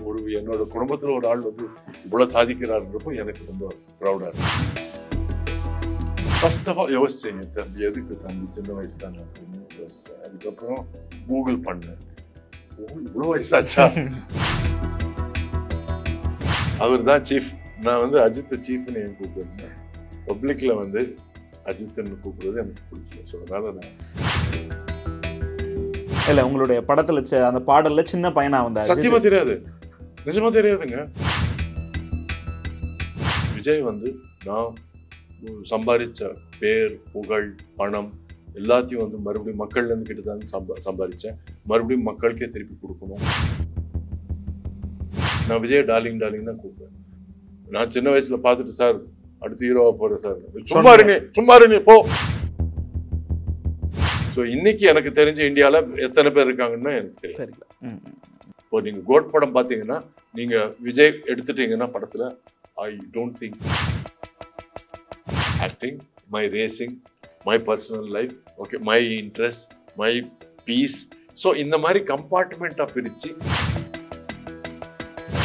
ஒரு என்னோட குடும்பத்துல ஒரு ஆள் வந்து இவ்வளவு சாதிக்கிறாருன்றப்போ எனக்கு ரொம்ப ப்ரௌடா இருக்கு. ஃபர்ஸ்ட் ஆஃப் ஆல் யோசிச்சேங்க, தம்பி எதுக்கு தம்பி சின்ன வயசு தானே அப்படின்னு யோசிச்சேன். அதுக்கப்புறம் கூகுள் பண்ணேன், இவ்வளவு வயசாச்சா? அவர் தான் சீஃப். நான் வந்து அஜித் சீஃப்னு என் கூப்பிடுறேன். பப்ளிக்ல வந்து அஜித்னு கூப்பிடுறது எனக்கு பிடிக்கல. ஸோ அதனால நான் இல்ல உங்களுடைய படத்துல அந்த பாடல்ல சின்ன பையனா வந்தாரு. சத்தியமா தெரியாது, நிஜமா தெரியாதுங்க. விஜய் வந்து நான் சம்பாதிச்ச பேர், புகழ், பணம் எல்லாத்தையும் வந்து மறுபடியும் மக்கள்ல இருந்து கிட்ட தான் சம்பாதிச்சேன். மறுபடியும் மக்களுக்கே திருப்பி கொடுக்கணும். நான் விஜய் டார்லிங் டார்லிங் தான் கூப்பிடுவேன். நான் சின்ன வயசுல பார்த்துட்டு சார் அடுத்து ஹீரோவா போறேன் சார், சும்மா இருங்க போ. ஸோ இன்னைக்கு எனக்கு தெரிஞ்ச இந்தியாவில் எத்தனை பேர் இருக்காங்கன்னு எனக்கு தெரியல. இப்போ நீங்க கோட் படம் பார்த்தீங்கன்னா, நீங்க விஜய் எடுத்துட்டீங்கன்னா படத்துல I don't think acting, my racing, my personal life, okay, my interest, my peace. So இந்த மாதிரி கம்பார்ட்மெண்ட்டாக பிரிச்சு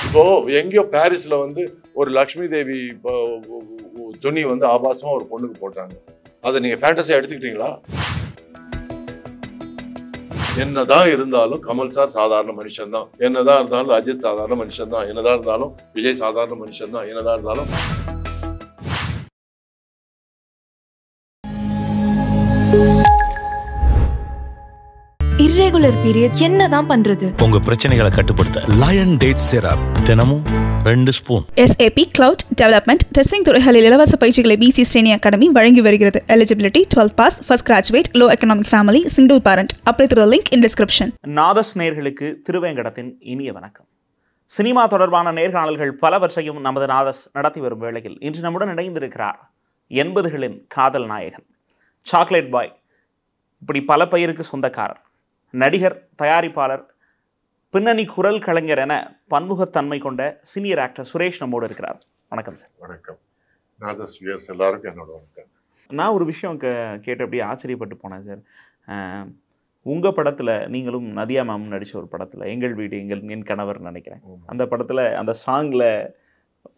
இப்போ எங்கேயோ பாரிஸ்ல வந்து ஒரு லக்ஷ்மி தேவி துணி வந்து ஆபாசமா ஒரு பொண்ணுக்கு போட்டாங்க. அதை நீங்க ஃபேண்டஸியா எடுத்துக்கிட்டீங்களா? என்னதான் இருந்தாலும் கமல் சார் சாதாரண மனுஷன் தான், என்னதான் இருந்தாலும் அஜித் சாதாரண மனுஷன் தான், என்னதான் இருந்தாலும் விஜய் சாதாரண மனுஷன் தான், என்னதான் இருந்தாலும் irregular period என்னதான் பண்றது? உங்க பிரச்சனைகளை கட்டுப்படுத்த லயன் டேட் சிரப் தினமும் 2 spoon. SAP Cloud Development Testing துறைகளில் இலவச பயிற்சிகளை BC Training Academy வழங்கி வருகிறது. Eligibility 12 pass, first graduate, low economic family, single parent. Apply through the link in description. நாதஸ் நேயர்களுக்கு திருவேங்கடத்தின் இனிய வணக்கம். சினிமா தொடர்பான நேர்காணல்கள் பலவற்றையும் நமது நாதஸ் நடத்தி வரும் வேளையில் இன்று நம்முடன் இணைந்திருக்கிறார் 80களின் காதல் நாயகன், சாக்லேட் பாய், இப்படி பல பெயருக்கு சொந்தக்காரர், நடிகர், தயாரிப்பாளர், பின்னணி குரல் கலைஞர் என பன்முகத்தன்மை கொண்ட சீனியர் ஆக்டர் சுரேஷ் நம்மோடு இருக்கிறார். வணக்கம் சார். வணக்கம். நாதஸ் வியர்ஸ் எல்லாருக்கும் என்னோட வணக்கம். நான் ஒரு விஷயம் கேட்டு அப்படியே ஆச்சரியப்பட்டு போனேன் சார். உங்கள் படத்தில் நீங்களும் நதியா மேமும் நடித்த ஒரு படத்தில் எங்கள் வீடு என் கணவர் நினைக்கிறேன், அந்த படத்தில் அந்த சாங்கில்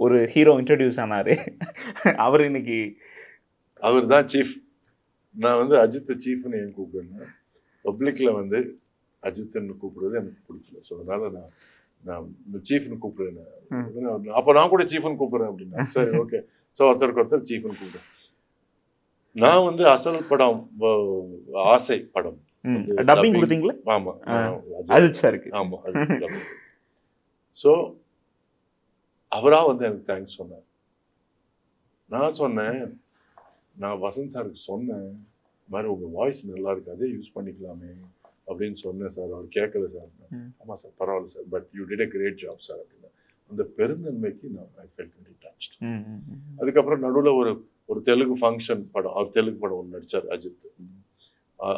ஒரு ஹீரோ இன்ட்ரடியூஸ் ஆனார். அவர் இன்னைக்கு அவர் தான் சீஃப். நான் வந்து அஜித் சீஃப்னு என் கூப்பிடுறேன். பப்ளிக்ல வந்து அஜித்னு கூப்பிடுறது எனக்கு பிடிக்கல. ஸோ அதனால நான் சீஃப்னு கூப்பிடுறேன். அப்போ நான் கூட சீஃப்னு கூப்பிடுறேன் அப்படின்னா சரி ஓகே. ஸோ ஒருத்தர் சீஃப்னு கூப்பிடுறேன். நான் வந்து அசல் படம் ஆசை படம் டப்பிங் கொடுத்தீங்களா? ஆமா, அஜித் சாருக்கு. ஆமா. ஸோ அவரா வந்து எனக்கு தேங்க்ஸ் சொன்னார். நான் சொன்னேன், நான் வசந்த் சாருக்கு சொன்னேன், மாதிரி உங்க வாய்ஸ் நல்லா இருக்கு, அதே யூஸ் பண்ணிக்கலாமே அப்படின்னு சொன்னேன் சார். அவர் கேட்கல சார். ஆமா சார், பரவாயில்ல sir, but you did a great job sir அப்படின்னா அந்த பெருந்தன்மைக்கு நான் ஐ ஃபெல்ட் வெரி டச்ட். அதுக்கப்புறம் நடுவில் ஒரு தெலுங்கு ஃபங்க்ஷன் படம், அவர் தெலுங்கு படம் ஒன்று நடிச்சார் அஜித்.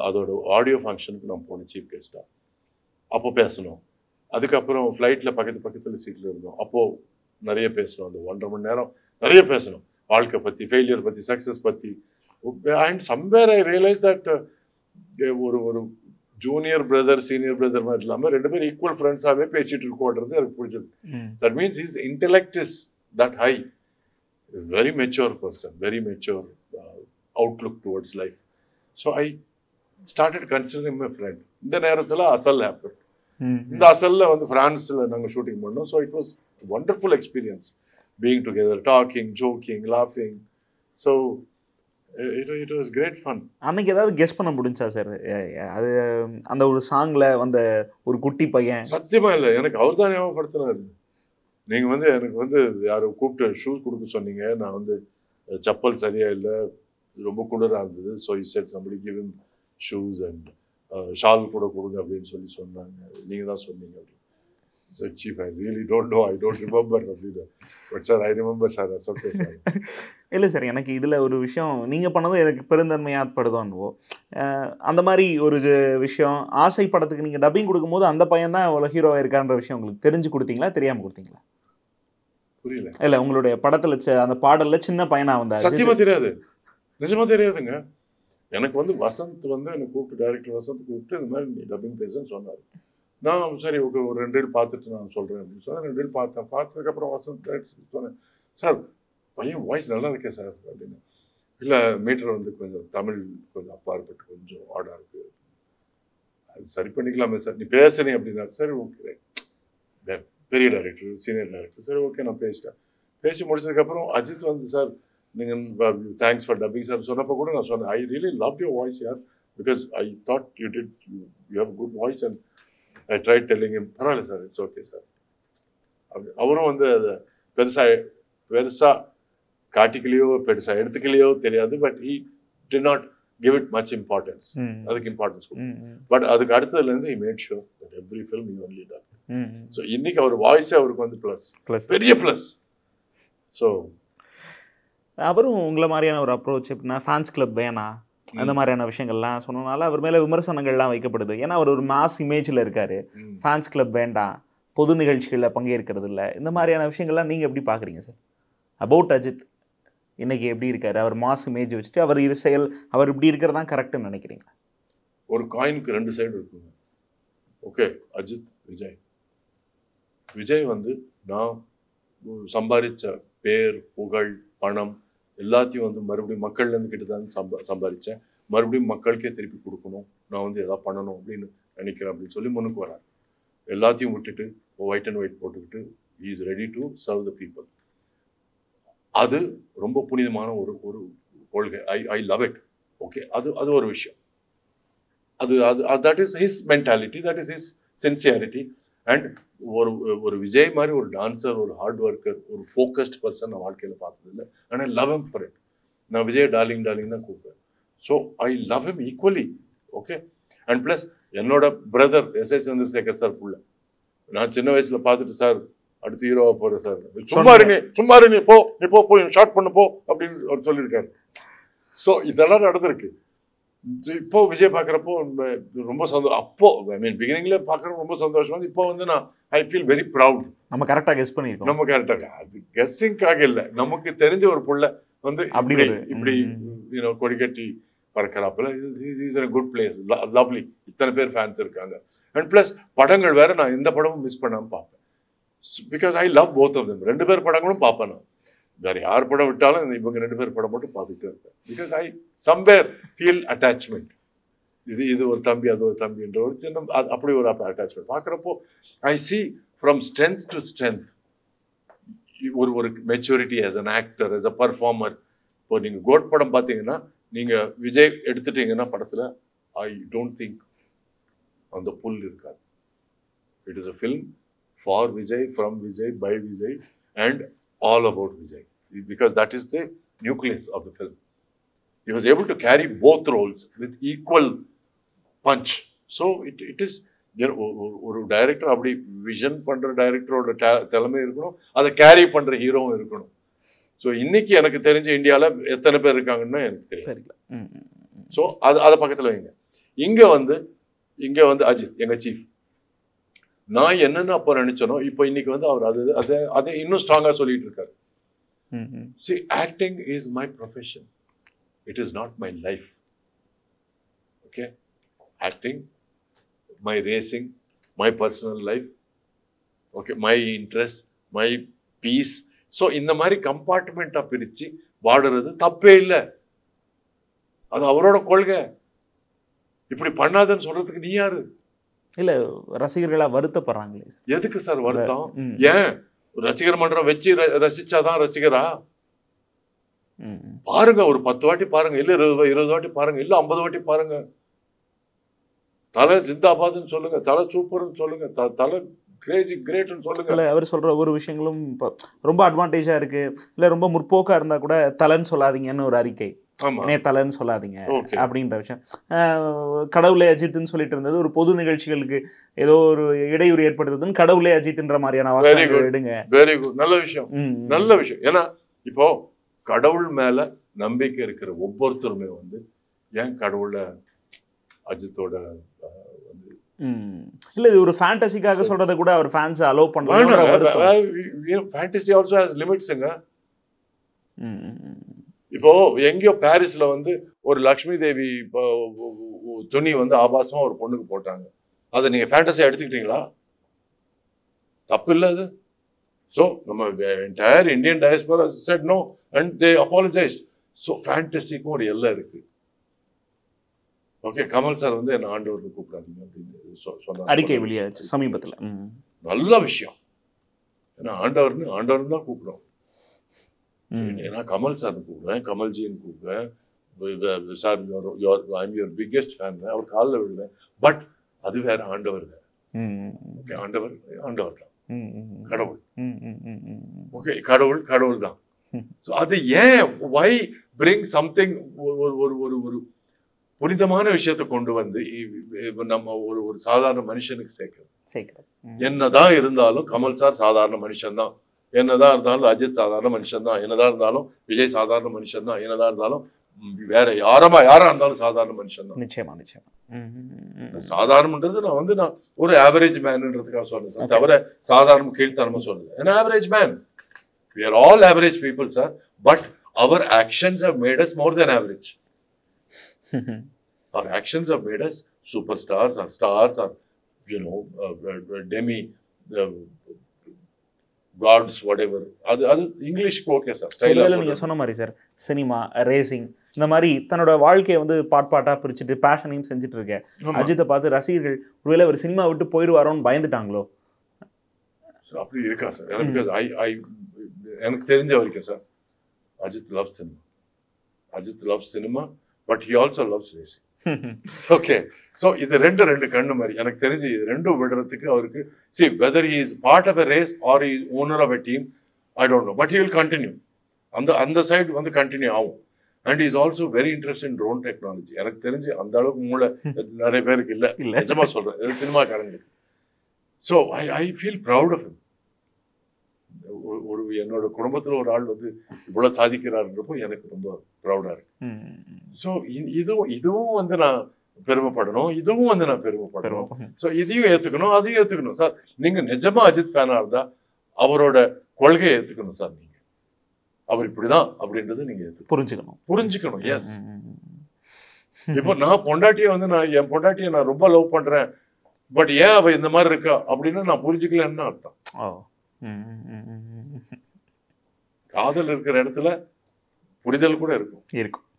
அதோட ஆடியோ ஃபங்க்ஷனுக்கு நான் போனேன் சீஃப் கெஸ்டா. அப்போ பேசணும். அதுக்கப்புறம் ஃப்ளைட்ல பக்கத்துல சீட்ல இருந்தோம். அப்போ நிறைய பேசணும். அந்த 1.5 மணி நேரம் நிறைய பேசணும். வாழ்க்கை பத்தி, ஃபெயிலியர் பத்தி, சக்சஸ் பத்தி. And somewhere I realized that ஒரு ஜூனியர் பிரதர் சீனியர் பிரதர் மாதிரி இல்லாம 2 பேரும் ஈக்குவல் ஃப்ரெண்ட்ஸாவே பேசிட்டு இருக்கோன்றது எனக்கு பிடிச்சது. That means his intellect is that high. Very mature person, very mature outlook towards life. So I started considering him a friend. இந்த நேரத்துல அசல் happened. இந்த அசல்ல வந்து பிரான்ஸ்ல நாங்க ஷூட்டிங் பண்ணோம். So it was a wonderful experience being together, talking, joking, laughing. So it was great fun. அன்னைக்கு ஏதாவது கெஸ் பண்ண முடிஞ்சா சார்? அது அந்த ஒரு சாங்ல வந்த ஒரு குட்டி பையன் சத்தியமா இல்லை, எனக்கு அவர் தான் ஞாபகப்படுத்தினாரு. நீங்க வந்து எனக்கு வந்து யாரும் கூப்பிட்டு ஷூஸ் கொடுக்க சொன்னீங்க, நான் வந்து செப்பல் சரியா இல்லை, ரொம்ப குளிரா இருந்தது. So you said somebody give him shoes and shawl கூட கொடுங்க அப்படின்னு சொன்னாங்க. நீங்க தான் சொன்னீங்க அப்படின்னு. So chief, I really don't know, I don't remember. But sir, I remember sir, that's okay sir. இல்லை சார், எனக்கு இதில் ஒரு விஷயம் நீங்கள் பண்ணதும் எனக்கு பெருந்தன்மையாகப்படுதோ. அந்த மாதிரி ஒரு விஷயம் ஆசை படத்துக்கு நீங்கள் டப்பிங் கொடுக்கும்போது அந்த பையன் தான் அவ்வளோ ஹீரோவாக இருக்கான்ற விஷயம் உங்களுக்கு தெரிஞ்சு கொடுத்தீங்களா, தெரியாமல் கொடுத்தீங்களா? புரியல. இல்லை உங்களுடைய படத்தில் அந்த பாடலில் சின்ன பையனாக வந்தார். சத்தியமா தெரியாது, நிஜமா தெரியாதுங்க. எனக்கு வந்து வசந்த் வந்து என்னை கூப்பிட்டு, டைரக்டர் வசந்த் கூப்பிட்டு இந்த மாதிரி நீ டப்பிங் பேசுன்னு சொன்னார். நான் சரி ஓகே ஒரு 2 ரீல் பார்த்துட்டு நான் சொல்கிறேன் அப்படின்னு சொன்னேன். 2 ரீல் பார்த்ததுக்கப்புறம் வசந்த் சொன்னேன், சார் பையன் வாய்ஸ் நல்லா இருக்கே சார் அப்படின்னு. இல்லை மீட்டர் வந்து கொஞ்சம் தமிழ் கொஞ்சம் அப்பாற்பட்டு கொஞ்சம் ஆடாக இருக்கு, அது சரி பண்ணிக்கலாமே சார், நீ பேசுறேன் அப்படின்னா. சரி ஓகே, பெரிய டைரக்டர் சீனியர் டைரக்டர், சரி ஓகே நான் பேசிட்டேன். பேசி முடிச்சதுக்கப்புறம் அஜித் வந்து சார் நீங்கள் தேங்க்ஸ் ஃபார் டப்பிங் சார் சொன்னப்போ கூட நான் சொன்னேன், I really love your voice யார், because I thought you have good voice and I try telling him, பரவாயில்ல சார் இட்ஸ் ஓகே சார் அப்படி. அவரும் வந்து அதை பெருசா காட்டிக்கலையோ பெருசா எடுத்துக்கலையோ தெரியாது, but he did not give it much importance, அதுக்கு இம்பார்ட்டன்ஸ். பட் அதுக்கு அடுத்ததுல இருந்து he made sure that every film he only done. So இன்னைக்கு அவர் வாய்ஸே அவருக்கு வந்து ப்ளஸ், பெரிய ப்ளஸ். ஸோ அவரும் உங்களை மாதிரியான ஒரு அப்ரோச் எப்படின்னா ஃபேன்ஸ் கிளப் வேணாம் அந்த மாதிரியான விஷயங்கள்லாம் சொன்னனால அவர் மேலே விமர்சனங்கள்லாம் வைக்கப்படுது. ஏன்னா அவர் ஒரு மாஸ் இமேஜில் இருக்காரு, ஃபேன்ஸ் கிளப் வேண்டாம், பொது நிகழ்ச்சிகளில் பங்கேற்கிறது இல்லை, இந்த மாதிரியான விஷயங்கள்லாம் நீங்கள் எப்படி பார்க்குறீங்க சார்? அபவுட் அஜித் இன்னைக்கு எப்படி இருக்காரு? அவர் மாஸ் இமேஜ் வச்சுட்டு அவர் அவர் இப்படி இருக்கிறது தான் கரெக்டுன்னு நினைக்கிறீங்க? ஒரு காயினுக்கு 2 சைடு இருக்குங்க. ஓகே, அஜித் விஜய். விஜய் வந்து நான் சம்பாதிச்ச பேர் புகழ் பணம் எல்லாத்தையும் வந்து மறுபடியும் மக்கள்லேருந்து கிட்ட தான் சம்பாதிச்சேன், மறுபடியும் மக்களுக்கே திருப்பி கொடுக்கணும், நான் வந்து எதாவது பண்ணணும் அப்படின்னு நினைக்கிறேன் அப்படின்னு சொல்லி முன்னுக்கு வரார். எல்லாத்தையும் விட்டுட்டு ஒயிட் அண்ட் ஒயிட் போட்டுக்கிட்டு he is ready to serve the people. அது ரொம்ப புனிதமான ஒரு ஒரு கொள்கை. I love it. ஓகே, அது ஒரு விஷயம். அது that is his mentality, that is his sincerity. And ஒரு விஜய் மாதிரி ஒரு டான்சர், ஒரு ஹார்ட் ஒர்க்கர், ஒரு ஃபோக்கஸ்ட் பர்சன் நான் வாழ்க்கையில் பார்த்ததில்லை. And I love him for it. நான் விஜய் டார்லிங் தான் கூப்பிடுவேன். So I love him equally. Okay, and plus என்னோட பிரதர் எஸ்.ஏ. சந்திரசேகர் சார் புள்ள நான் சின்ன வயசுல பார்த்துட்டு, சார் அடுத்து ஹீரோவா போற சார், சும்மா இருங்க போ, நீ போ ஷார்ட் பண்ணு போ அப்படின்னு அவர் சொல்லியிருக்காரு. ஸோ இதெல்லாம் நடந்திருக்கு. இப்போ விஜய் பார்க்குறப்போ ரொம்ப சந்தோஷம். அப்போ ஐ மீன் பிகினிங்ல பார்க்குறப்போ ரொம்ப சந்தோஷம். இப்போ வந்து நான் ஐ ஃபீல் வெரி ப்ரவுட். நம்ம கரெக்டாக கெஸ் பண்ணியிருக்கோம். நம்ம கரெக்டாக, அது கெஸ்ஸிங்காக இல்லை, நமக்கு தெரிஞ்ச ஒரு புள்ள வந்து இப்படி கொடிக்கட்டி பறக்கிறாப்புல. Is a good place, lovely. இத்தனை பேர் ஃபேன்ஸ் இருக்காங்க. அண்ட் பிளஸ் படங்கள் வேற, நான் எந்த படமும் மிஸ் பண்ணாமல் பார்ப்பேன். Because I love both of them. 2 பேர் படங்களும் பார்ப்பேன். நான் வேற யார் படம் விட்டாலும் இவங்க 2 பேர் படம் மட்டும் பார்த்துக்கிட்டே இருப்பேன். Because I somewhere feel attachment. இது ஒரு தம்பி, அது ஒரு தம்பின்ற ஒரு சின்ன அப்படி ஒரு அட்டாச்மெண்ட் பார்க்குறப்போ I see from strength to strength ஒரு maturity as an actor, as a performer. இப்போ நீங்கள் கோட் படம் பார்த்தீங்கன்னா, நீங்கள் விஜய் எடுத்துட்டீங்கன்னா படத்தில் ஐ டோன்ட் திங்க் அந்த புல் இருக்காது. It is a film for Vijay, from Vijay, by Vijay and all about Vijay, because that is the nucleus of the film. He was able to carry both roles with equal punch. So it is, ஒரு director அப்படி vision பண்ற டைரக்டரோட தலைமை இருக்கணும், அதை carry பண்ற ஹீரோவும் இருக்கணும். So இன்னைக்கு எனக்கு தெரிஞ்ச இந்தியாவில் எத்தனை பேர் இருக்காங்கன்னு எனக்கு தெரியல. ஸோ அதை பக்கத்தில் வைங்க. இங்க வந்து அஜித் எங்க சீஃப். நான் என்னென்ன அப்போ நினைச்சனோ இப்போ இன்னைக்கு வந்து அவர் அதை இன்னும் ஸ்ட்ராங்கா சொல்லிட்டு இருக்காரு. See, acting is my profession. It is not my life. Okay? Acting, my racing, my personal life, okay, my interest, my peace. So இந்த மாதிரி கம்பார்ட்மெண்ட்டா பிரிச்சு வாடுறது தப்பே இல்லை. அது அவரோட கொள்கை. இப்படி பண்ணாதன்னு சொல்றதுக்கு நீ யாரு? இல்ல ரசிகர்களா வருத்தப்படுறாங்களே. எதுக்கு சார் வருத்தம்? ஏன் ரசிகர் மன்றம் வச்சு ரசிச்சாதான் ரசிகரா? பாருங்க, ஒரு 10 வாட்டி பாருங்க, இல்ல 20 வாட்டி பாருங்க, இல்ல 50 வாட்டி பாருங்க. தலை ஜிந்தாபாத்னு சொல்லுங்க, தலை சூப்பர்னு சொல்லுங்க, தலை கிரேட்னு சொல்லுங்க. இல்ல அவர் சொல்ற ஒவ்வொரு விஷயங்களும் ரொம்ப அட்வான்டேஜா இருக்கு. இல்ல ரொம்ப முற்போக்கா இருந்தா கூட தலைன்னு சொல்லாதீங்கன்னு ஒரு அறிக்கை, தலைன்னு சொல்லாதீங்க அப்படின்ற விஷயம். கடவுளே அஜித்னு சொல்லிட்டு இருந்தது ஒரு பொது நிகழ்ச்சிகளுக்கு ஏதோ ஒரு இடையூறு ஏற்படுத்துதுன்னு கடவுளே அஜித்ன்ற மாதிரியான வாசகங்கள் எடுங்க. வெரி குட், நல்ல விஷயம், நல்ல விஷயம். ஏன்னா இப்போ கடவுள் மேல நம்பிக்கை இருக்கிற ஒவ்வொருத்தருமே வந்து ஏன் கடவுள அஜித்தோட வந்து இல்ல இது ஒரு ஃபேண்டசிக்காக சொல்றத கூட அவர் ஃபேன்ஸ் அலோவ் பண்றாங்க. ஃபேண்டசி ஆல்சோ ஹஸ் லிமிட்ஸ்ங்க. இப்போ எங்கேயோ பாரிஸ்ல வந்து ஒரு லக்ஷ்மி தேவி துணி வந்து ஆபாசமா ஒரு பொண்ணுக்கு போட்டாங்க. அதை நீங்க ஃபேண்டஸியா எடுத்துக்கிட்டீங்களா? தப்பு இல்லை அது. ஸோ நம்ம entire Indian diaspora said no and they apologized. So ஃபேண்டசிக்கும் ஒரு எல்லை இருக்கு. ஓகே, கமல் சார் வந்து என்ன ஆண்டவருக்கு கூப்பிடாதீங்க அப்படின்னு சொன்னார். அறிக்கை வெளியாச்சு சமீபத்தில். நல்ல விஷயம். ஏன்னா ஆண்டவர்னு தான் கூப்பிடுவோம். ஏன்னா கமல் சார் கூப்பிடுவேன், கமல்ஜின்னு கூப்பிடுவேன், sir I'm your biggest fan, அவர் காலில் விடுவேன். பட் அது வேற, ஆண்டவர் வேற. ஓகே, ஆண்டவர் தான் கடவுள். ஓகே, கடவுள் தான். அது ஏன் வை பிரிங் சம்திங், ஒரு புனிதமான விஷயத்தை கொண்டு வந்து நம்ம ஒரு சாதாரண மனுஷனுக்கு சேர்க்கிறது. என்னதான் இருந்தாலும் கமல் சார் சாதாரண மனுஷன் தான், என்னதான் இருந்தாலும் அஜித் சாதாரண மனுஷன் தான், என்னதான் இருந்தாலும் விஜய் சாதாரண மனுஷன் தான், என்னதான் இருந்தாலும் வேற யாரா இருந்தாலும் சாதாரண மனுஷன் தான். நிச்சயமா. சாதாரணன்றது நான் ஒரு ஆவரேஜ் மேன்ன்றதுக்காக சொல்றேன், தவிர சாதாரண கீழ்த்தனமா சொல்லுது. an average man, we are all average people sir, but our actions have made us more than average. Our actions have made us superstars or stars or demi gods, whatever. அது இங்கிலீஷ்க்கு okay sir, ஸ்டைலா. நீங்க சொன்ன மாதிரி sir, cinema, racing, இந்த மாதிரி தன்னோட வாழ்க்கையை வந்து பாட்டா பிரிச்சுட்டு பேஷனையும் செஞ்சுட்டு இருக்கேன். அஜித்தை பார்த்து ரசிகர்கள் ஒருவேளை ஒரு சினிமா விட்டு போயிடுவாரோன்னு பயந்துட்டாங்களோ? அப்படி இருக்கா சார்? எனக்கு தெரிஞ்ச வரைக்கும் sir, Ajith loves cinema but he also loves racing. Okay, so இது ரெண்டு கண்ணு மாதிரி. எனக்கு தெரிஞ்சு இது ரெண்டும் விடுறதுக்கு அவருக்கு, see whether he is part of a race or he is owner of a team, I don't know, but he will continue. அந்த சைடு வந்து கண்டினியூ ஆகும். And he is also very interested in drone technology. எனக்கு தெரிஞ்சு அந்த அளவுக்கு மூளை நிறைய பேருக்கு இல்லை, நிஜமா சொல்றேன், இது சினிமாக்காரங்களுக்கு. So I feel proud of him. என்னோட குடும்பத்தில் ஒரு ஆள் வந்து இவ்வளவு சாதிக்கிறாருன்றப்போ எனக்கு ரொம்ப ப்ரௌடா இருக்கு. ஸோ இதுவும் வந்து நான் பெருமைப்படணும், இதுவும் வந்து நான் பெருமைப்படணும். ஸோ இதையும் ஏத்துக்கணும், அதையும் ஏத்துக்கணும் சார். நீங்க நிஜமா அஜித் ஃபேனா இருந்தா அவரோட கொள்கையை ஏத்துக்கணும் சார். நீங்க அவர் இப்படிதான் அப்படின்றத நீங்க புரிஞ்சுக்கணும். எஸ், இப்போ நான் பொண்டாட்டியை வந்து என் பொண்டாட்டியை நான் ரொம்ப லவ் பண்றேன், பட் ஏன் அவ இந்த மாதிரி இருக்கா அப்படின்னு நான் புரிஞ்சுக்கலன்னு அர்த்தம். காதல் இருக்கிற இடத்துல புரிதல் கூட இருக்கும்.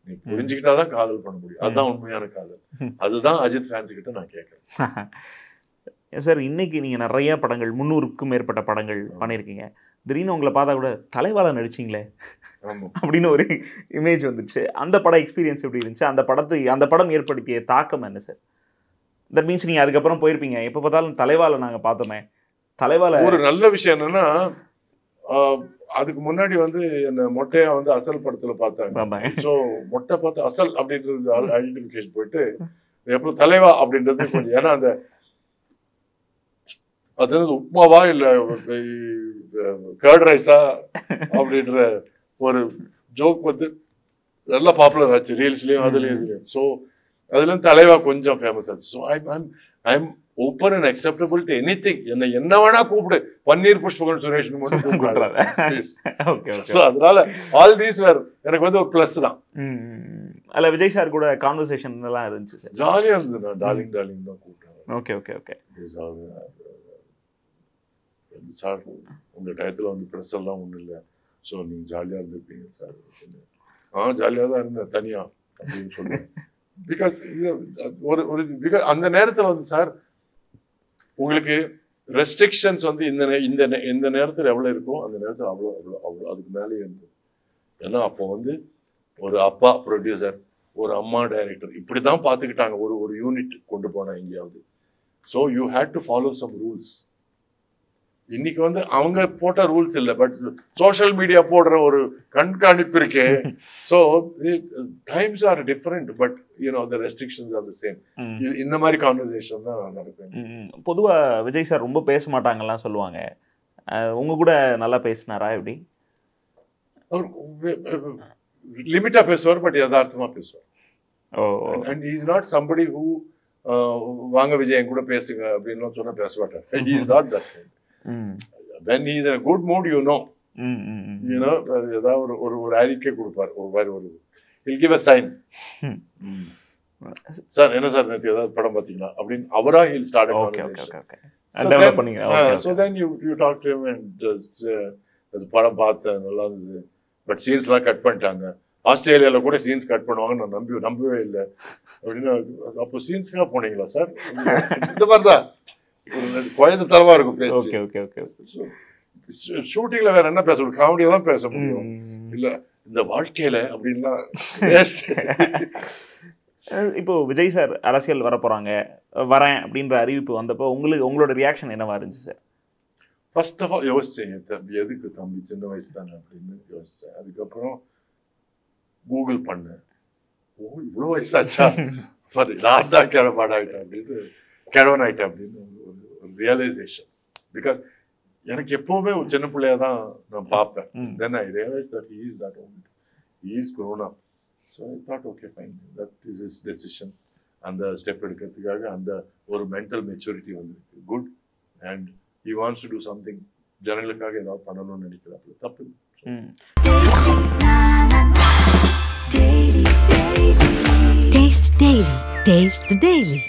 நீ புரிஞ்சுக்கிட்டாதான் காதல் பண்ண முடியும். அதுதான் உண்மையான காதல். அதுதான் அஜித் ஃபேன்ஸ் கிட்ட நான் கேட்கறேன். சார், இன்னைக்கு நீங்க நிறைய படங்கள், 300க்கும் மேற்பட்ட படங்கள் பண்ணியிருக்கீங்க. திடீர்னு உங்களை பார்த்தா கூட தலைவாழ நடிச்சிங்களே அப்படின்னு ஒரு இமேஜ் வந்துச்சு. அந்த படம் எக்ஸ்பீரியன்ஸ் எப்படி இருந்துச்சு? அந்த படம் ஏற்படுத்திய தாக்கம் என்ன சார்? தட் மீன்ஸ் நீங்க அதுக்கப்புறம் போயிருப்பீங்க, எப்போ பார்த்தாலும் தலைவாழ நாங்க பார்த்தோமே. தலைவாழ ஒரு நல்ல விஷயம் என்னன்னா, அதுக்கு முன்னாடி வந்து என்ன மொட்டையா வந்து அசல் படத்துல பார்த்தாங்க. ஸோ மொட்டை பார்த்து அசல் அப்படின்றது ஐடென்டிஃபிகேஷன் போயிட்டு எப்போ தலைவா அப்படின்றது கொஞ்சம், ஏன்னா அது உப்மாவா இல்ல கர்ட் ரைஸா அப்படின்ற ஒரு ஜோக் வந்து நல்லா பாப்புலர் ஆச்சு ரீல்ஸ்லயும் அதுலயும். ஸோ அதுல தலைவா கொஞ்சம் ஃபேமஸ் ஆச்சு. So I'm open and acceptable to anything. என்ன வேணா கூப்பிடு, பன்னீர் புஷ்பகன் சுரேஷ் மட்டும் கூப்பிடுறாங்க. அதனால ஆல் தீஸ் வேர் எனக்கு வந்து ஒரு பிளஸ் தான். அல்ல விஜய் சார் கூட கான்வர்சேஷன் எல்லாம் இருந்துச்சு சார், ஜாலியா இருந்தது. நான் டார்லிங் தான் கூப்பிட்டேன். ஓகே சார், உங்க டயத்துல வந்து ப்ரெஸ் எல்லாம் ஒண்ணும் இல்லை, ஸோ நீங்க ஜாலியா இருந்திருப்பீங்க சார். ஜாலியா தான் இருந்தேன் தனியா அப்படின்னு சொல்லுவேன். பிகாஸ் அந்த நேரத்துல வந்து சார் உங்களுக்கு ரெஸ்ட்ரிக்ஷன்ஸ் வந்து இந்த நேரத்தில் எவ்வளவு இருக்கும், அந்த நேரத்தில் அவ்வளோ அதுக்கு மேலேயே இருந்தது. ஏன்னா அப்போ வந்து ஒரு அப்பா ப்ரொடியூசர், ஒரு அம்மா டைரக்டர் இப்படிதான் பார்த்துக்கிட்டாங்க ஒரு யூனிட் கொண்டு போனா எங்கேயாவது. So you had to follow some rules. இன்னைக்கு வந்து அவங்க போட்ட ரூல்ஸ் இல்லை, பட் சோஷியல் மீடியா போடுற ஒரு கண்காணிப்பு இருக்கு. So times R different, but the restrictions are the same. இந்த மாதிரி கான்வர்சேஷன் தான் நடக்கும். பொதுவா விஜய் சார் ரொம்ப பேச மாட்டாங்கலாம் சொல்லுவாங்க, உங்க கூட நல்லா பேசினாரா எப்படி? லிமிட்டா பேசுவார், பட் யதார்த்தமா பேசுவார். and he is not somebody who வாங்க விஜய் என் கூட பேசுங்க அப்படின்னு சொன்னா பேச மாட்டார். he is not that kind. when he is in a good mood, ஏதாவது ஒரு அறிக்கை கொடுப்பார், ஒரு he'll give a sign. Sir என்ன சார் நேற்று ஏதாவது படம் பார்த்தீங்களா அப்படின்னு அவரா he'll start. Okay okay okay okay develop பண்ணீங்க. So then you talk to him and அது படம் பார்த்தேன் நல்லா இருந்தது, பட் சீன்ஸ்லாம் கட் பண்ணிட்டாங்க. ஆஸ்திரேலியாவில் கூட சீன்ஸ் கட் பண்ணுவாங்க, நான் நம்பவே இல்லை அப்படின்னு. அப்போ சீன்ஸ்க்காக போனீங்களா சார்? இந்த மாதிரி தான் குழந்தை தரமா இருக்கும் பேச்சு. Okay okay okay. ஷூட்டிங்ல வேற என்ன பேச முடியும்? காமெடியா தான் பேச முடியும். இல்ல இந்த வாழ்க்கையில அப்படின்னா இப்போ விஜய் சார் அரசியல் வர போறாங்க, வரேன் அப்படின்ற அறிவிப்பு வந்தப்போ உங்களோட ரியாக்ஷன் என்னவா இருந்துச்சு சார்? ஃபர்ஸ்ட் ஆஃப் ஆல் யோசிச்சேன், எதுக்கு தம்பி சின்ன வயசு தானே அப்படின்னு யோசிச்சேன். அதுக்கப்புறம் கூகுள் பண்ணேன், ஓ இவ்வளோ வயசாச்சா, நான் தான் கிழமாடாயிட்டேன் அப்படின்னு, கிழவன் ஆயிட்டேன் அப்படின்னு ஒரு ரியலைசேஷன். பிகாஸ் எனக்கு எப்பவுமே ஒரு சின்ன பிள்ளையா தான் நான் பார்ப்பேன். Then I realise that he is that old, he is grown up. So I thought, okay, fine, that is his decision. And the step எடுக்கிறதுக்காக அந்த ஒரு மென்டல் மெச்சூரிட்டி வந்திருக்கு, good. And he wants to do something, ஜனங்களுக்காக ஏதாவது பண்ணணும்னு நினைக்கிறாரு, தப்பு. Taste Daily. Taste the Daily.